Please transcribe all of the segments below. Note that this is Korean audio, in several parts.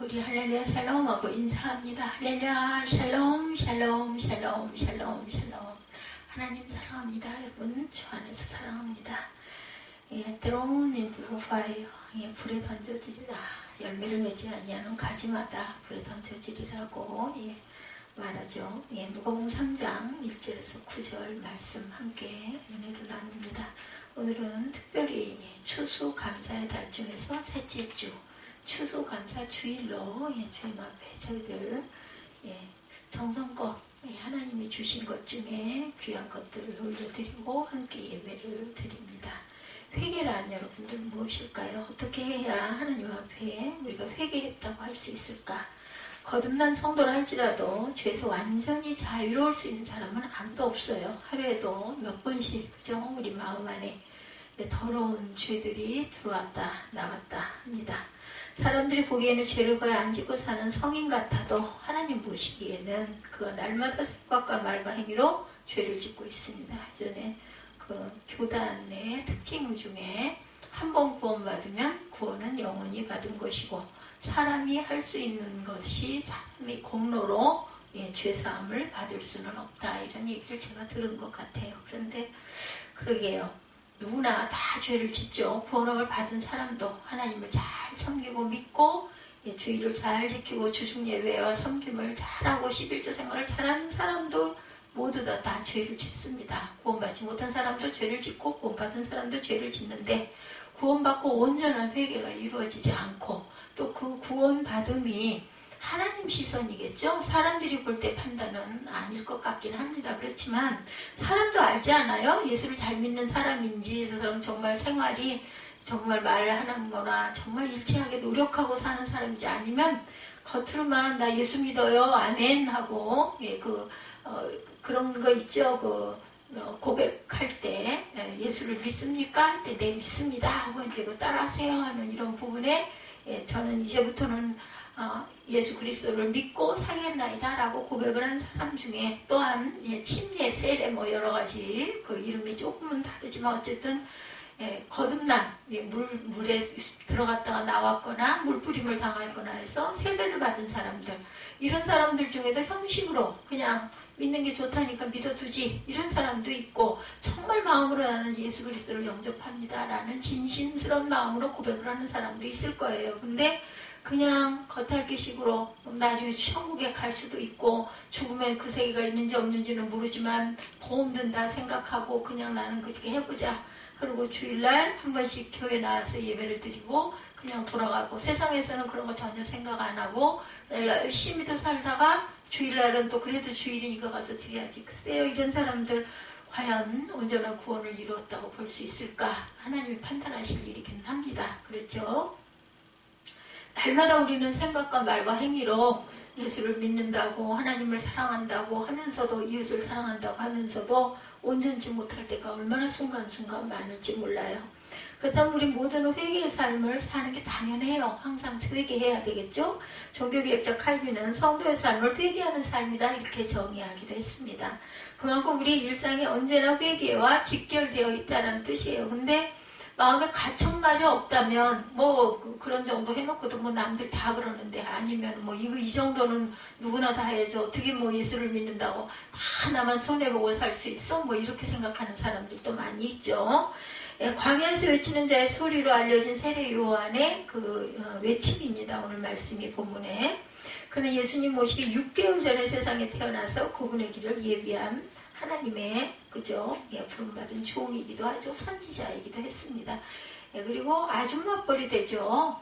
우리 할렐루야 샬롬 하고 인사합니다. 할렐루야 샬롬 샬롬 샬롬 샬롬 샬롬. 하나님 사랑합니다. 여러분 주 안에서 사랑합니다. thrown into the fire. 불에 던져지리라. 열매를 맺지 아니하는 가지마다 불에 던져지리라고 말하죠. 누가복음 3장 1절에서 9절 말씀 함께 은혜를 나눕니다. 오늘은 특별히 추수감사의 달 중에서 셋째 주 추수감사 주일로 주님 앞에 저희들 정성껏 하나님이 주신 것 중에 귀한 것들을 올려드리고 함께 예배를 드립니다. 회개란 여러분들 무엇일까요? 어떻게 해야 하나님 앞에 우리가 회개했다고 할 수 있을까? 거듭난 성도라 할지라도 죄에서 완전히 자유로울 수 있는 사람은 아무도 없어요. 하루에도 몇 번씩 그죠? 우리 마음 안에 더러운 죄들이 들어왔다 나왔다 합니다. 사람들이 보기에는 죄를 거의 안 짓고 사는 성인 같아도 하나님 보시기에는 그가 날마다 생각과 말과 행위로 죄를 짓고 있습니다. 예전에 그 교단의 특징 중에 한 번 구원받으면 구원은 영원히 받은 것이고 사람이 할 수 있는 것이 사람의 공로로 죄사함을 받을 수는 없다. 이런 얘기를 제가 들은 것 같아요. 그런데 그러게요. 누구나 다 죄를 짓죠. 구원을 받은 사람도 하나님을 잘 섬기고 믿고 주의를 잘 지키고 주중예배와 섬김을 잘하고 11조 생활을 잘하는 사람도 모두 다 죄를 짓습니다. 구원받지 못한 사람도 죄를 짓고 구원받은 사람도 죄를 짓는데 구원받고 온전한 회개가 이루어지지 않고 또 그 구원받음이 하나님 시선이겠죠? 사람들이 볼 때 판단은 아닐 것 같긴 합니다. 그렇지만 사람도 알지 않아요? 예수를 잘 믿는 사람인지 저 사람 정말 생활이 정말 말하는 거나 정말 일치하게 노력하고 사는 사람인지 아니면 겉으로만 나 예수 믿어요 아멘 하고 그런 거 있죠. 고백할 때 예수를 믿습니까? 할 때 네 믿습니다 하고 이제 따라하세요 하는 이런 부분에 저는 이제부터는 예수 그리스도를 믿고 살겠나이다 라고 고백을 한 사람 중에 또한 침례, 세례 여러 가지 그 이름이 조금은 다르지만 어쨌든 거듭난 물에 들어갔다가 나왔거나 물뿌림을 당했거나 해서 세례를 받은 사람들 이런 사람들 중에도 형식으로 그냥 믿는 게 좋다니까 믿어두지 이런 사람도 있고 정말 마음으로 나는 예수 그리스도를 영접합니다 라는 진심스러운 마음으로 고백을 하는 사람도 있을 거예요. 근데 그냥 겉핥기식으로 나중에 천국에 갈 수도 있고 죽으면 그 세계가 있는지 없는지는 모르지만 보험 든다 생각하고 그냥 나는 그렇게 해보자. 그리고 주일날 한 번씩 교회 나와서 예배를 드리고 그냥 돌아가고 세상에서는 그런 거 전혀 생각 안 하고 열심히도 살다가 주일날은 또 그래도 주일이니까 가서 드려야지. 글쎄요, 이런 사람들 과연 온전한 구원을 이루었다고 볼 수 있을까? 하나님이 판단하실 일이기는 합니다. 그렇죠? 날마다 우리는 생각과 말과 행위로 예수를 믿는다고 하나님을 사랑한다고 하면서도 이웃을 사랑한다고 하면서도 온전치 못할 때가 얼마나 순간순간 많을지 몰라요. 그렇다면 우리 모두는 회개의 삶을 사는 게 당연해요. 항상 회개해야 되겠죠? 종교개혁자 칼빈은 성도의 삶을 회개하는 삶이다 이렇게 정의하기도 했습니다. 그만큼 우리 일상이 언제나 회개와 직결되어 있다는 뜻이에요. 근데 마음에 가책마저 없다면 그런 정도 해놓고도 남들 다 그러는데 아니면 이 정도는 누구나 다 해야죠. 어떻게 예수를 믿는다고 다 나만 손해보고 살 수 있어? 이렇게 생각하는 사람들도 많이 있죠. 광야에서 외치는 자의 소리로 알려진 세례 요한의 외침입니다. 오늘 말씀이 본문에. 그는 예수님 모시기 6개월 전에 세상에 태어나서 그분의 길을 예비한 하나님의 부름받은 종이기도 하죠. 선지자이기도 했습니다. 그리고 아줌마뻘이 되죠.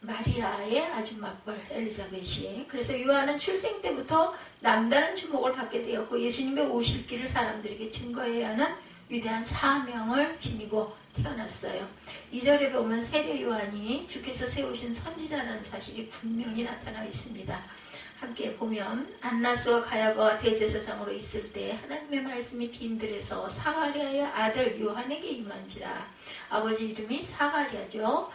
마리아의 아줌마뻘 엘리자벳이. 그래서 요한은 출생 때부터 남다른 주목을 받게 되었고 예수님의 오실 길을 사람들에게 증거해야 하는 위대한 사명을 지니고 태어났어요. 2절에 보면 세례 요한이 주께서 세우신 선지자라는 사실이 분명히 나타나 있습니다. 함께 보면 안나스와 가야바와 대제사장으로 있을 때 하나님의 말씀이 빈들에서 사가랴의 아들 요한에게 임한지라. 아버지 이름이 사가랴죠.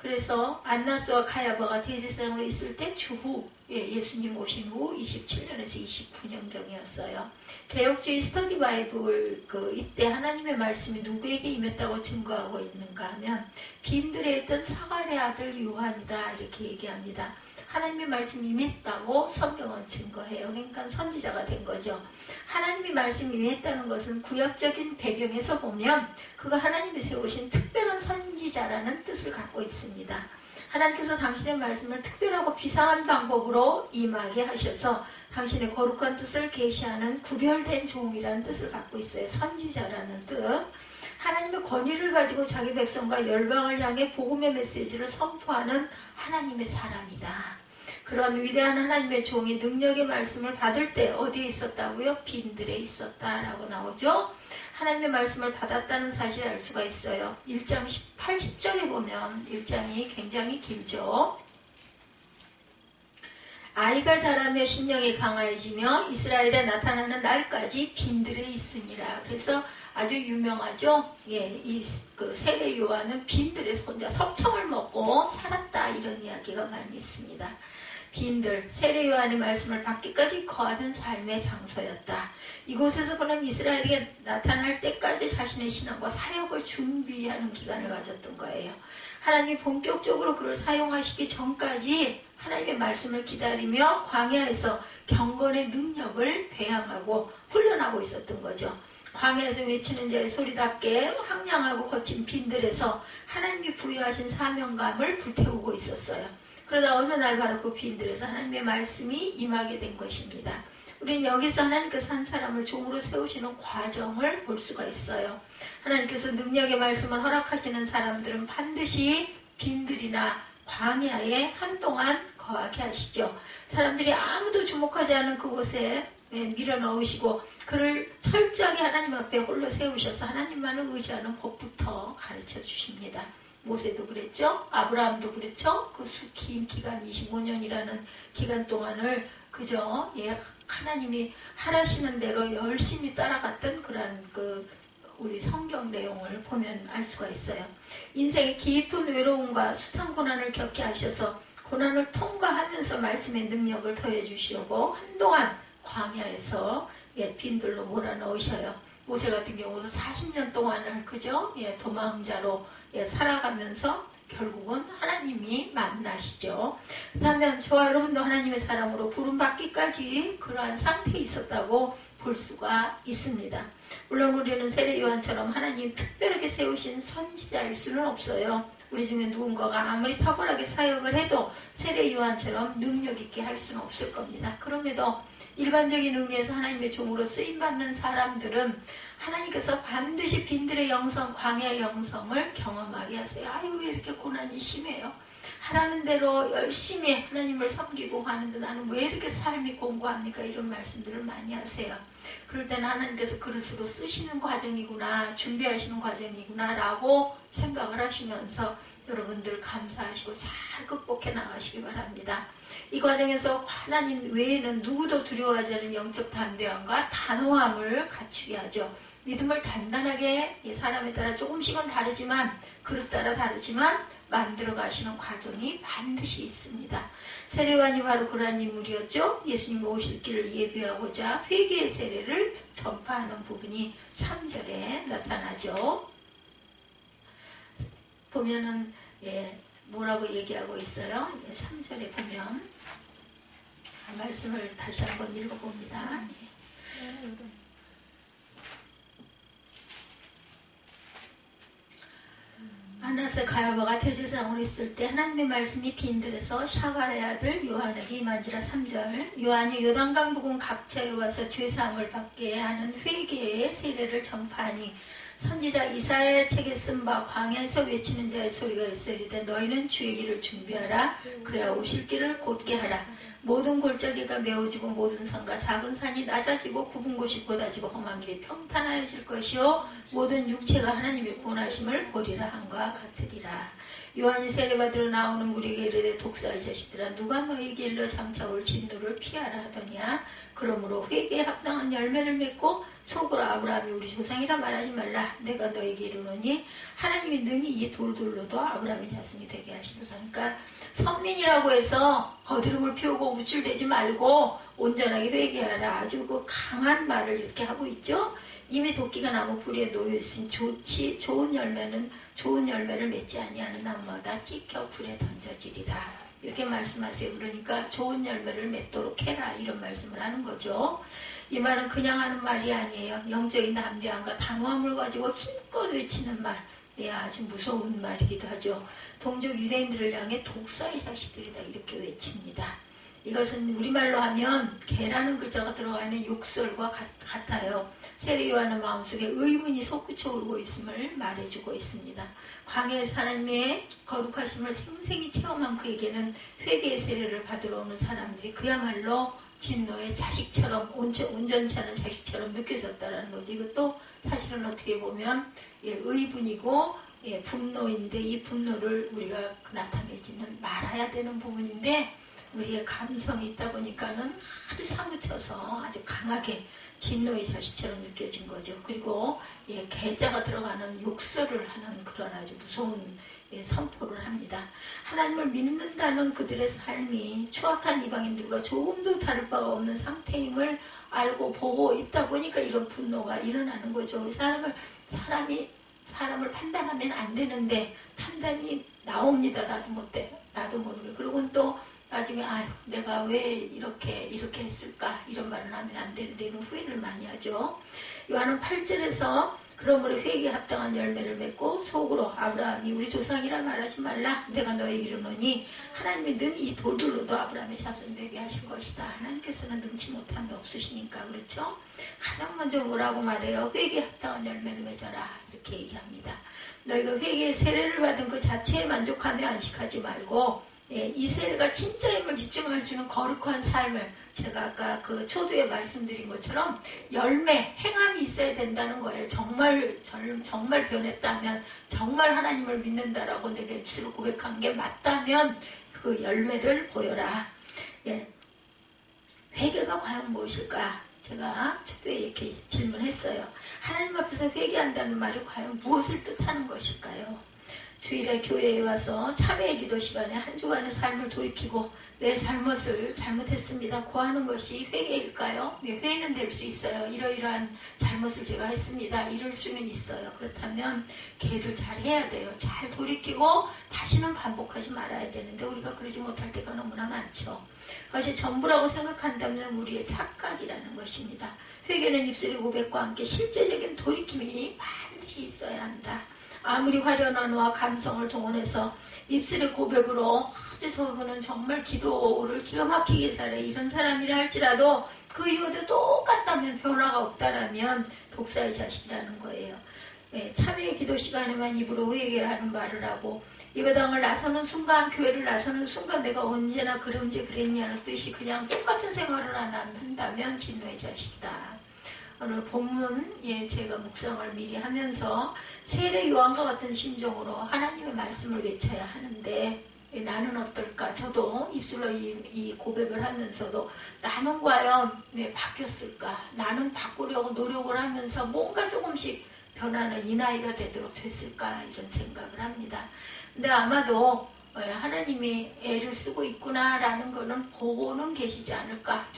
그래서 안나스와 가야바가 대제사장으로 있을 때 주후, 예수님 오신 후 27년에서 29년경이었어요. 개혁주의 스터디 바이블 이때 하나님의 말씀이 누구에게 임했다고 증거하고 있는가 하면 빈들에 있던 사갈의 아들 요한이다 이렇게 얘기합니다. 하나님의 말씀이 임했다고 성경은 증거해요. 그러니까 선지자가 된 거죠. 하나님의 말씀이 임했다는 것은 구약적인 배경에서 보면 그가 하나님이 세우신 특별한 선지자라는 뜻을 갖고 있습니다. 하나님께서 당신의 말씀을 특별하고 비상한 방법으로 임하게 하셔서 당신의 거룩한 뜻을 계시하는 구별된 종이라는 뜻을 갖고 있어요. 선지자라는 뜻. 하나님의 권위를 가지고 자기 백성과 열방을 향해 복음의 메시지를 선포하는 하나님의 사람이다. 그런 위대한 하나님의 종이 능력의 말씀을 받을 때 어디에 있었다고요? 빈들에 있었다라고 나오죠. 하나님의 말씀을 받았다는 사실을 알 수가 있어요. 1장 80절에 보면 1장이 굉장히 길죠. 아이가 자라며 신령이 강화해지며 이스라엘에 나타나는 날까지 빈들에 있으니라. 그래서 아주 유명하죠. 이 세례 요한은 빈들에서 혼자 석청을 먹고 살았다 이런 이야기가 많이 있습니다. 빈들, 세례 요한의 말씀을 받기까지 거하던 삶의 장소였다. 이곳에서 그는 이스라엘에 나타날 때까지 자신의 신앙과 사역을 준비하는 기간을 가졌던 거예요. 하나님이 본격적으로 그를 사용하시기 전까지 하나님의 말씀을 기다리며 광야에서 경건의 능력을 배양하고 훈련하고 있었던 거죠. 광야에서 외치는 자의 소리답게 황량하고 거친 빈들에서 하나님이 부여하신 사명감을 불태우고 있었어요. 그러다 어느 날 바로 그 빈들에서 하나님의 말씀이 임하게 된 것입니다. 우리는 여기서 하나님께서 한 사람을 종으로 세우시는 과정을 볼 수가 있어요. 하나님께서 능력의 말씀을 허락하시는 사람들은 반드시 빈들이나 광야에 한동안 거하게 하시죠. 사람들이 아무도 주목하지 않은 그곳에 밀어넣으시고 그를 철저하게 하나님 앞에 홀로 세우셔서 하나님만을 의지하는 법부터 가르쳐 주십니다. 모세도 그랬죠. 아브라함도 그랬죠. 그 긴 기간 25년이라는 기간 동안을 그저 하나님이 하라시는 대로 열심히 따라갔던 그런 우리 성경 내용을 보면 알 수가 있어요. 인생의 깊은 외로움과 숱한 고난을 겪게 하셔서 고난을 통과하면서 말씀의 능력을 더해 주시려고 한동안 광야에서 빈들로 몰아넣으셔요. 모세 같은 경우도 40년 동안을 그저 도망자로 살아가면서 결국은 하나님이 만나시죠. 그렇다면 저와 여러분도 하나님의 사람으로 부름받기까지 그러한 상태에 있었다고 볼 수가 있습니다. 물론 우리는 세례 요한처럼 하나님 특별하게 세우신 선지자일 수는 없어요. 우리 중에 누군가가 아무리 탁월하게 사역을 해도 세례 요한처럼 능력 있게 할 수는 없을 겁니다. 그럼에도 일반적인 의미에서 하나님의 종으로 쓰임받는 사람들은 하나님께서 반드시 빈들의 영성, 광야의 영성을 경험하게 하세요. 아유, 왜 이렇게 고난이 심해요? 하라는 대로 열심히 하나님을 섬기고 하는데 나는 왜 이렇게 삶이 공고합니까? 이런 말씀들을 많이 하세요. 그럴 때는 하나님께서 그릇으로 쓰시는 과정이구나, 준비하시는 과정이구나 라고 생각을 하시면서 여러분들 감사하시고 잘 극복해 나가시기 바랍니다. 이 과정에서 하나님 외에는 누구도 두려워하지 않는 영적 담대함과 단호함을 갖추게 하죠. 믿음을 단단하게 사람에 따라 조금씩은 다르지만 그릇 따라 다르지만 만들어 가시는 과정이 반드시 있습니다. 세례요한이 바로 그러한 인물이었죠. 예수님 오실 길을 예비하고자 회개의 세례를 전파하는 부분이 3절에 나타나죠. 보면은 뭐라고 얘기하고 있어요. 3절에 보면 말씀을 다시 한번 읽어봅니다. 안나스 가야바가 대제사장으로 있을 때 하나님의 말씀이 빈들에서 샤갈의 아들 요한에게 임한지라. 3절 요한이 요단강 부근 각처에 와서 죄사함을 받게 하는 회개의 세례를 전파하니 선지자 이사야의 책에 쓴 바 광야에서 외치는 자의 소리가 있으리되 너희는 주의 길을 준비하라. 그야 오실 길을 곧게 하라. 모든 골짜기가 메워지고 모든 산과 작은 산이 낮아지고 굽은 곳이 곧아지고 험한 길이 평탄하여질 것이요 모든 육체가 하나님의 권하심을 보리라 함과 같으리라. 요한이 세례받으러 나오는 무리에게 이르되 독사의 자식들아 누가 너희에게 일러 장차 올 진노를 피하라 하더냐. 그러므로 회개에 합당한 열매를 맺고 속으로 아브라함이 우리 조상이라 말하지 말라. 내가 너희에게 이르노니 하나님이 능히 이 돌들로도 아브라함의 자손이 되게 하시도다. 그러니까 선민이라고 해서 거드름을 피우고 우쭐대지 말고 온전하게 회개하라. 아주 그 강한 말을 이렇게 하고 있죠. 이미 도끼가 나무 뿌리에 놓여 있으니 좋은 열매를 맺지 아니하는 나무마다 찢겨 불에 던져지리라. 이렇게 말씀하세요. 그러니까 좋은 열매를 맺도록 해라. 이런 말씀을 하는 거죠. 이 말은 그냥 하는 말이 아니에요. 영적인 담대함과 단호함을 가지고 힘껏 외치는 말. 예, 아주 무서운 말이기도 하죠. 동족 유대인들을 향해 독사의 자식들이다 이렇게 외칩니다. 이것은 우리말로 하면 개라는 글자가 들어가 있는 욕설과 같아요. 세례 요한의 마음속에 의문이 솟구쳐 오르고 있음을 말해주고 있습니다. 광야에서 하나님의 거룩하심을 생생히 체험한 그에게는 회개의 세례를 받으러 오는 사람들이 그야말로 진노의 자식처럼 온전치 않은 자식처럼 느껴졌다는 거죠. 이것도 사실은 어떻게 보면 의분이고 분노인데 이 분노를 우리가 나타내지는 말아야 되는 부분인데 우리의 감성이 있다 보니까는 아주 사무쳐서 아주 강하게 진노의 자식처럼 느껴진 거죠. 그리고 계자가 들어가는 욕설을 하는 그런 아주 무서운 선포를 합니다. 하나님을 믿는다는 그들의 삶이 추악한 이방인들과 조금도 다를 바가 없는 상태임을 알고 보고 있다 보니까 이런 분노가 일어나는 거죠. 사람을 판단하면 안 되는데 판단이 나옵니다. 나도 모르게. 그리고 또 나중에 내가 왜 이렇게 했을까 이런 말을 하면 안 되는데 이런 후회를 많이 하죠. 요한은 8절에서 그러므로 회개에 합당한 열매를 맺고 속으로 아브라함이 우리 조상이라 말하지 말라. 내가 너에게 이르노니 하나님이 능히 이 돌들로도 아브라함의 자손 되게 하신 것이다. 하나님께서는 능치 못함이 없으시니까 그렇죠. 가장 먼저 뭐라고 말해요? 회개에 합당한 열매를 맺어라 이렇게 얘기합니다. 너희가 회개의 세례를 받은 그 자체에 만족하며 안식하지 말고 이 세례가 진짜임을 집중할 수 있는 거룩한 삶을 제가 아까 그 초두에 말씀드린 것처럼 열매, 행함이 있어야 된다는 거예요. 정말 변했다면, 정말 하나님을 믿는다라고 내가 입술로 고백한 게 맞다면 그 열매를 보여라. 회개가 과연 무엇일까? 제가 초두에 이렇게 질문했어요. 하나님 앞에서 회개한다는 말이 과연 무엇을 뜻하는 것일까요? 주일에 교회에 와서 참회의 기도 시간에 한 주간의 삶을 돌이키고 내 잘못을 잘못했습니다 고하는 것이 회개일까요? 회개는 될 수 있어요. 이러이러한 잘못을 제가 했습니다. 이럴 수는 있어요. 그렇다면 개를 잘 해야 돼요. 잘 돌이키고 다시는 반복하지 말아야 되는데 우리가 그러지 못할 때가 너무나 많죠. 그것이 전부라고 생각한다면 우리의 착각이라는 것입니다. 회개는 입술의 고백과 함께 실제적인 돌이킴이 반드시 있어야 한다. 아무리 화려한 언어와 감성을 동원해서 입술의 고백으로 아주 저분은 정말 기도를 기가 막히게 잘해 이런 사람이라 할지라도 그 이유도 똑같다면 변화가 없다라면 독사의 자식이라는 거예요. 참회의 기도 시간에만 입으로 회개하는 말을 하고 예배당을 나서는 순간, 교회를 나서는 순간 내가 언제나 그런지 그랬냐는 뜻이 그냥 똑같은 생활을 한다면 진노의 자식이다. 오늘 본문 제가 묵상을 미리 하면서 세례 요한과 같은 심정으로 하나님의 말씀을 외쳐야 하는데 나는 어떨까? 저도 입술로 이 고백을 하면서도 나는 과연 왜 바뀌었을까? 나는 바꾸려고 노력을 하면서 뭔가 조금씩 변하는 이 나이가 되도록 됐을까? 이런 생각을 합니다. 근데 아마도 하나님이 애를 쓰고 있구나라는 거는 보고는 계시지 않을까?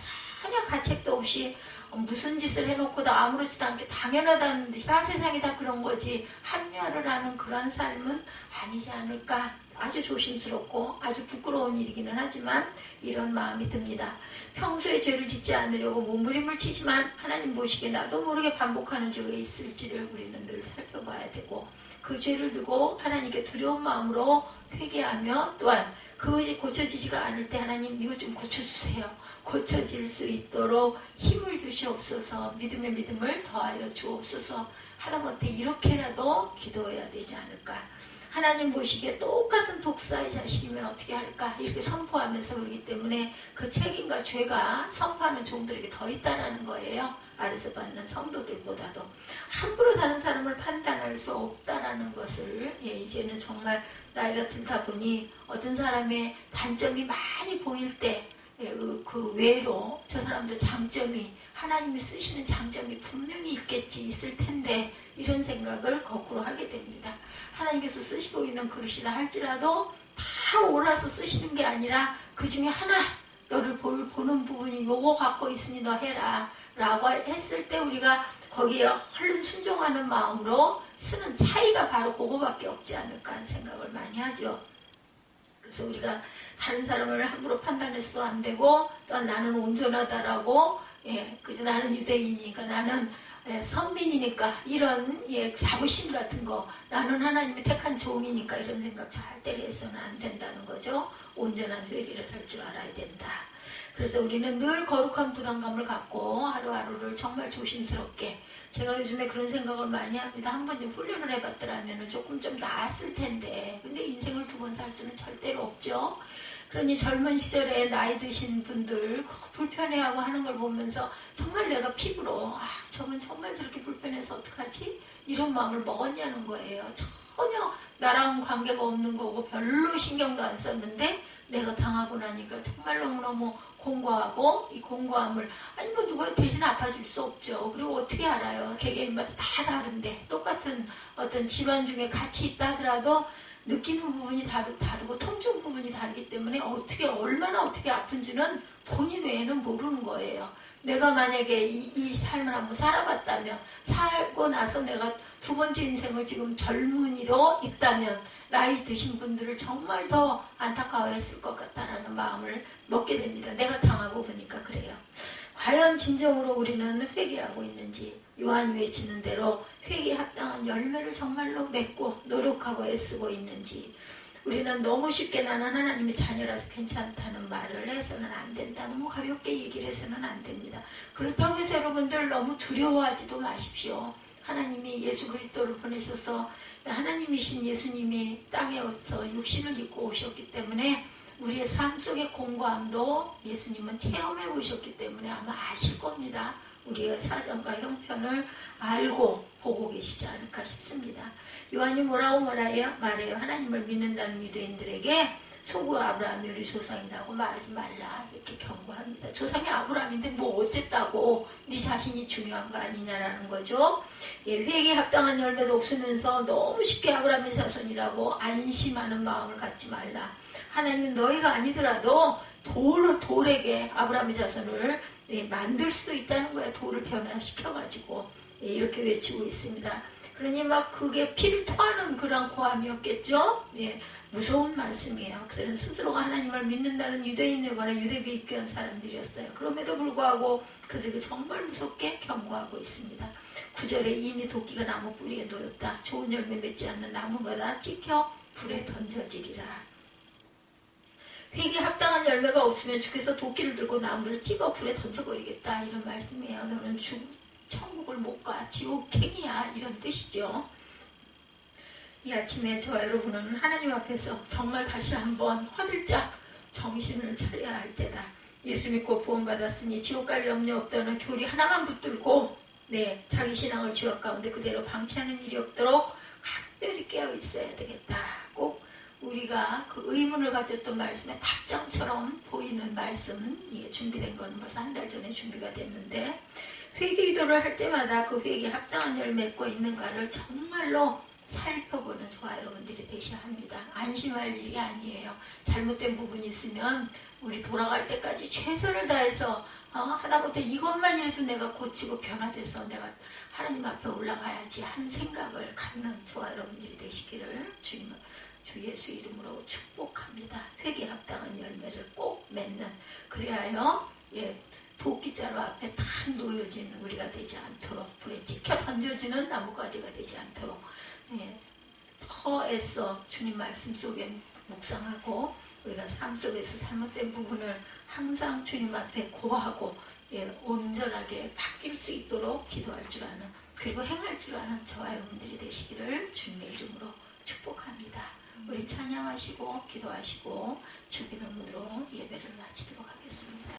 전혀 가책도 없이 무슨 짓을 해놓고도 아무렇지도 않게 당연하다는 듯이 세상이 다 그런 거지 합리화를 하는 그런 삶은 아니지 않을까. 아주 조심스럽고 아주 부끄러운 일이기는 하지만 이런 마음이 듭니다. 평소에 죄를 짓지 않으려고 몸부림을 치지만 하나님 보시기에 나도 모르게 반복하는 죄가 있을지를 우리는 늘 살펴봐야 되고 그 죄를 두고 하나님께 두려운 마음으로 회개하며 또한 그것이 고쳐지지가 않을 때 하나님 이것 좀 고쳐주세요. 고쳐질 수 있도록 힘을 주시옵소서. 믿음의 믿음을 더하여 주옵소서. 하다못해 이렇게라도 기도해야 되지 않을까. 하나님 보시기에 똑같은 독사의 자식이면 어떻게 할까 이렇게 선포하면서 그러기 때문에 그 책임과 죄가 선포하는 종들에게 더 있다라는 거예요. 아래서 받는 성도들보다도 함부로 다른 사람을 판단할 수 없다라는 것을 이제는 정말 나이가 들다 보니 어떤 사람의 단점이 많이 보일 때 그 외로 저 사람도 장점이 하나님이 쓰시는 장점이 분명히 있을 텐데 이런 생각을 거꾸로 하게 됩니다. 하나님께서 쓰시고 있는 그릇이라 할지라도 다 옳아서 쓰시는 게 아니라 그 중에 하나 너를 보는 부분이 요거 갖고 있으니 너 해라 라고 했을 때 우리가 거기에 얼른 순종하는 마음으로 쓰는 차이가 바로 그거밖에 없지 않을까 하는 생각을 많이 하죠. 그래서 우리가 다른 사람을 함부로 판단해서도 안 되고 또 나는 온전하다라고 그저 나는 유대인이니까 나는 선민이니까 이런 자부심 같은 거 나는 하나님이 택한 종이니까 이런 생각 절대로 해서는 안 된다는 거죠. 온전한 회개를 할 줄 알아야 된다. 그래서 우리는 늘 거룩한 부담감을 갖고 하루하루를 정말 조심스럽게 제가 요즘에 그런 생각을 많이 합니다. 한 번 좀 훈련을 해봤더라면 조금 좀 나았을 텐데 근데 인생을 두 번 살 수는 절대로 없죠. 그러니 젊은 시절에 나이 드신 분들 불편해하고 하는 걸 보면서 정말 내가 피부로 저건 정말 저렇게 불편해서 어떡하지? 이런 마음을 먹었냐는 거예요. 전혀 나랑 관계가 없는 거고 별로 신경도 안 썼는데 내가 당하고 나니까 정말 너무너무 공고하고 이 공고함을 뭐 누가 대신 아파줄 수 없죠. 그리고 어떻게 알아요? 개개인마다 다 다른데 똑같은 어떤 질환 중에 같이 있다 하더라도 느끼는 부분이 다르고 통증 부분이 다르기 때문에 얼마나 어떻게 아픈지는 본인 외에는 모르는 거예요. 내가 만약에 이 삶을 한번 살아봤다면 살고 나서 내가 두 번째 인생을 지금 젊은이로 있다면 나이 드신 분들을 정말 더 안타까워했을 것 같다라는 마음을 먹게 됩니다. 내가 당하고 보니까 그래요. 과연 진정으로 우리는 회개하고 있는지 요한이 외치는 대로 회개에 합당한 열매를 정말로 맺고 노력하고 애쓰고 있는지 우리는 너무 쉽게 나는 하나님의 자녀라서 괜찮다는 말을 해서는 안 된다. 너무 가볍게 얘기를 해서는 안 됩니다. 그렇다고 해서 여러분들 너무 두려워하지도 마십시오. 하나님이 예수 그리스도를 보내셔서 하나님이신 예수님이 땅에 와서 육신을 입고 오셨기 때문에 우리의 삶 속의 공고함도 예수님은 체험해 오셨기 때문에 아마 아실 겁니다. 우리의 사정과 형편을 알고 보고 계시지 않을까 싶습니다. 요한이 뭐라고 말해요? 하나님을 믿는다는 유대인들에게 소구 아브라함이 우리 조상이라고 말하지 말라 이렇게 경고합니다. 조상이 아브라함인데 뭐 어쨌다고 네 자신이 중요한 거 아니냐라는 거죠. 회개에 합당한 열매도 없으면서 너무 쉽게 아브라함의 자손이라고 안심하는 마음을 갖지 말라. 하나님은 너희가 아니더라도 돌에게 아브라함의 자손을 만들 수 있다는 거예요. 돌을 변화시켜가지고 이렇게 외치고 있습니다. 그러니 막 그게 피를 토하는 그런 고함이었겠죠. 무서운 말씀이에요. 그들은 스스로가 하나님을 믿는다는 유대인이거나 유대교에 입교한 사람들이었어요. 그럼에도 불구하고 그들이 정말 무섭게 경고하고 있습니다. 9절에 이미 도끼가 나무 뿌리에 놓였다. 좋은 열매 맺지 않는 나무마다 찍혀 불에 던져지리라. 회개에 합당한 열매가 없으면 주께서 도끼를 들고 나무를 찍어 불에 던져버리겠다 이런 말씀이에요. 너는 천국을 못 가. 지옥행이야 이런 뜻이죠. 이 아침에 저와 여러분은 하나님 앞에서 정말 다시 한번 화들짝 정신을 차려야 할 때다. 예수 믿고 구원받았으니 지옥 갈 염려 없다는 교리 하나만 붙들고 자기 신앙을 죄악 가운데 그대로 방치하는 일이 없도록 각별히 깨어 있어야 되겠다. 꼭 우리가 그 의문을 가졌던 말씀에 답장처럼 보이는 말씀 준비된 건 벌써 한 달 전에 준비가 됐는데 회개 기도를 할 때마다 그 회개에 합당한 열매를 맺고 있는가를 정말로 살펴보는 저와 여러분들이 되셔야 합니다. 안심할 일이 아니에요. 잘못된 부분이 있으면 우리 돌아갈 때까지 최선을 다해서 하다못해 이것만이라도 내가 고치고 변화돼서 내가 하나님 앞에 올라가야지 하는 생각을 갖는 저와 여러분들이 되시기를 주 예수 이름으로 축복합니다. 회개에 합당한 열매를 꼭 맺는 그래야요. 도끼자루 앞에 탁 놓여지는 우리가 되지 않도록 불에 찍혀 던져지는 나뭇가지가 되지 않도록 더 애써 주님 말씀 속에 묵상하고 우리가 삶 속에서 잘못된 부분을 항상 주님 앞에 고하고 온전하게 바뀔 수 있도록 기도할 줄 아는 그리고 행할 줄 아는 저와 여러분들이 되시기를 주님의 이름으로 축복합니다. 우리 찬양하시고 기도하시고 주기도문으로 예배를 마치도록 하겠습니다.